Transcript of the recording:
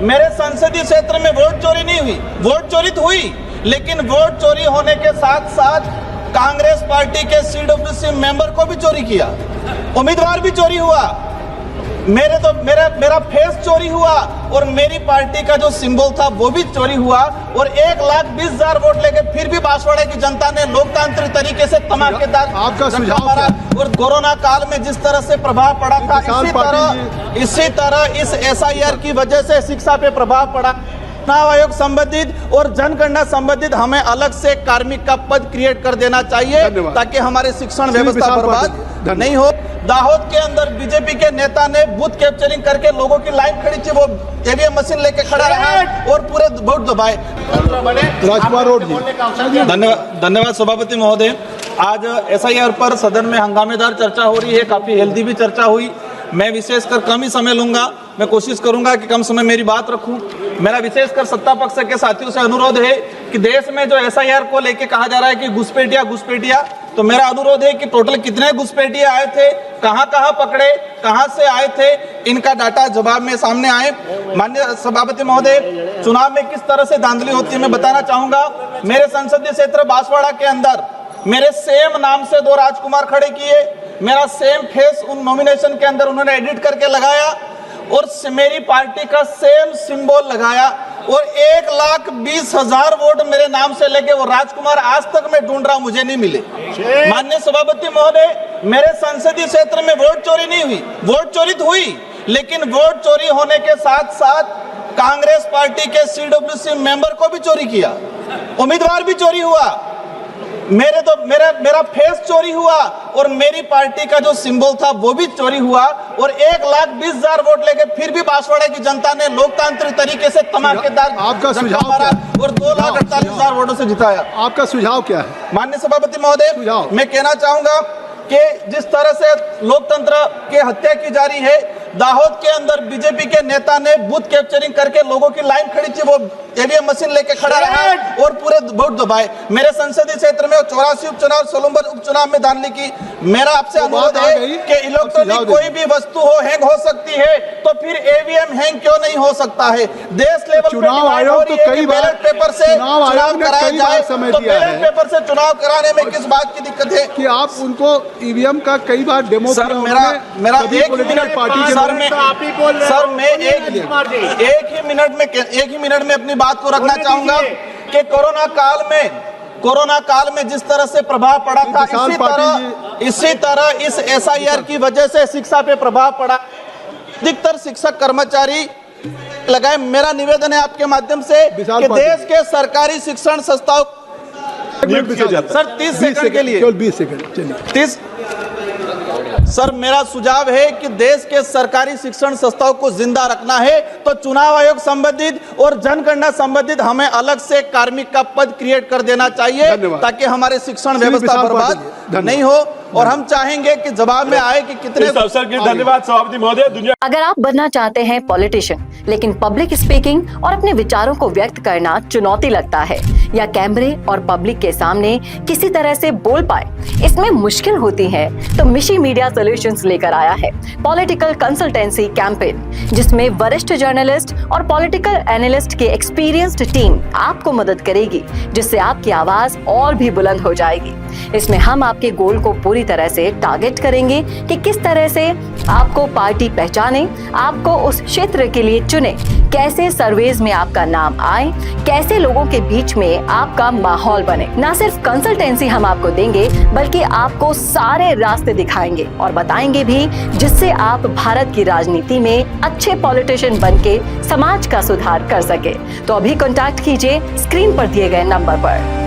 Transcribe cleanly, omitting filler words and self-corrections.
मेरे संसदीय क्षेत्र में वोट चोरी नहीं हुई, वोट चोरी तो हुई, लेकिन वोट चोरी होने के साथ साथ कांग्रेस पार्टी के CWC मेंबर को भी चोरी किया, उम्मीदवार भी चोरी हुआ, मेरा फेस चोरी हुआ और मेरी पार्टी का जो सिंबल था वो भी चोरी हुआ और 1,20,000 वोट लेके फिर भी बांसवाड़ा की जनता ने लोकतांत्रिक तरीके से धमाकेदार आपका सुझाव मारा। और कोरोना काल में जिस तरह से प्रभाव पड़ा था, इसी तरह इस SIR की वजह से शिक्षा पे प्रभाव पड़ा। चुनाव आयोग संबंधित और जनगणना संबंधित हमें अलग से कार्मिक का पद क्रिएट कर देना चाहिए ताकि हमारे शिक्षण व्यवस्था बर्बाद नहीं हो। दाहोद के अंदर बीजेपी के नेता ने बूथ कैप्चरिंग करके लोगों की लाइन खड़ी थी, वो EVM मशीन लेके खड़ा रहा और पूरे वोट दबाए। राजकुमार रोड जी, धन्यवाद सभापति महोदय। आज SIR पर सदन में हंगामेदार चर्चा हो रही है, काफी हेल्दी भी चर्चा हुई। मैं विशेषकर कम ही समय लूंगा, मैं कोशिश करूंगा कि कम समय मेरी बात रखूं। मेरा विशेषकर सत्ता पक्ष के साथियों से अनुरोध है कि देश में जो SIR को लेके कहा जा रहा है कि घुसपैठिया, तो मेरा अनुरोध है कि टोटल कितने घुसपैठिया आए थे, कहां पकड़े, कहां से आए थे, इनका डाटा जवाब में सामने आए। माननीय सभापति महोदय, चुनाव में किस तरह से धांधली होती है मैं बताना चाहूंगा। मेरे संसदीय क्षेत्र बांसवाड़ा के अंदर मेरे सेम नाम से 2 राजकुमार खड़े किए, मेरा सेम फेस उन नॉमिनेशन के अंदर उन्होंने एडिट करके लगाया और मेरी पार्टी का सेम सिंबल लगाया और 1,20,000 वोट मेरे नाम से लेके वो राजकुमार आज तक मैं ढूंढ रहा हूं, मुझे नहीं मिले। माननीय सभापति महोदय, मेरे संसदीय क्षेत्र में वोट चोरी नहीं हुई, वोट चोरी तो हुई, लेकिन वोट चोरी होने के साथ साथ कांग्रेस पार्टी के CWC मेंबर को भी चोरी किया, उम्मीदवार भी चोरी हुआ, मेरा फेस चोरी हुआ और मेरी पार्टी का जो सिंबल था वो भी चोरी हुआ और 1,20,000 वोट लेके फिर भी बांसवाड़ा की जनता ने लोकतांत्रिक तरीके से धमाकेदार आपका सुझाव मारा और 2,48,000 वोटों से जिताया। आपका सुझाव क्या है? माननीय सभापति महोदय, मैं कहना चाहूंगा कि जिस तरह से लोकतंत्र की हत्या की जा रही है, दाहोद के अंदर बीजेपी के नेता ने बूथ कैप्चरिंग करके लोगों की लाइन खड़ी थी, वो EVM मशीन लेके खड़ा रहा और पूरे वोट दबाए। मेरे संसदीय क्षेत्र में 84 उपचुनाव, सोलंबर उपचुनाव में धांधली की। मेरा आपसे अनुरोध है कि इलेक्ट्रॉनिक कोई भी वस्तु हो हैंग हो सकती है, तो फिर EVM हैंग क्यों नहीं हो सकता है? देश लेवल पे चुनाव आयोग तो कई बार बैलेट पेपर से चुनाव कराया जाए, तो बैलेट पेपर से चुनाव कराने में किस बात की दिक्कत है कि आप उनको EVM का कई बार डेमो सर, मेरा एक मिनट पार्टी के सर मैं एक ही मिनट में अपनी बात को रखना चाहूंगा कि कोरोना काल में जिस तरह से प्रभाव पड़ा था, इसी तरह इस SIR की वजह से शिक्षा पे प्रभाव पड़ा। अधिकतर शिक्षक कर्मचारी लगाए। मेरा निवेदन है आपके माध्यम से कि देश के सरकारी शिक्षण संस्थाओं सर 30 सेकंड के लिए, 20 सेकंड चलिए 30 सर, मेरा सुझाव है कि देश के सरकारी शिक्षण संस्थाओं को जिंदा रखना है तो चुनाव आयोग संबंधित और जनगणना संबंधित हमें अलग से कार्मिक का पद क्रिएट कर देना चाहिए ताकि हमारे शिक्षण व्यवस्था बर्बाद नहीं हो। और हम चाहेंगे कि जवाब में आए कि कितने अवसर के धन्यवाद सभापति महोदय। अगर आप बनना चाहते हैं पॉलिटिशियन लेकिन पब्लिक स्पीकिंग और अपने विचारों को व्यक्त करना चुनौती लगता है या कैमरे और पब्लिक के सामने किसी तरह से बोल पाए इसमें मुश्किल होती है, तो मिशी मीडिया सॉल्यूशंस लेकर आया है पॉलिटिकल कंसल्टेंसी कैंपेन, जिसमें वरिष्ठ जर्नलिस्ट और पॉलिटिकल एनालिस्ट की एक्सपीरियंस्ड टीम आपको मदद करेगी, जिससे आपकी आवाज और भी बुलंद हो जाएगी। इसमें हम आपके गोल को पूरी तरह से टारगेट करेंगे कि किस तरह से आपको पार्टी पहचाने, आपको उस क्षेत्र के लिए चुने, कैसे सर्वेज में आपका नाम आए, कैसे लोगों के बीच में आपका माहौल बने। न सिर्फ कंसल्टेंसी हम आपको देंगे बल्कि आपको सारे रास्ते दिखाएंगे और बताएंगे भी, जिससे आप भारत की राजनीति में अच्छे पॉलिटिशियन बनके समाज का सुधार कर सके। तो अभी कांटेक्ट कीजिए स्क्रीन पर दिए गए नंबर पर।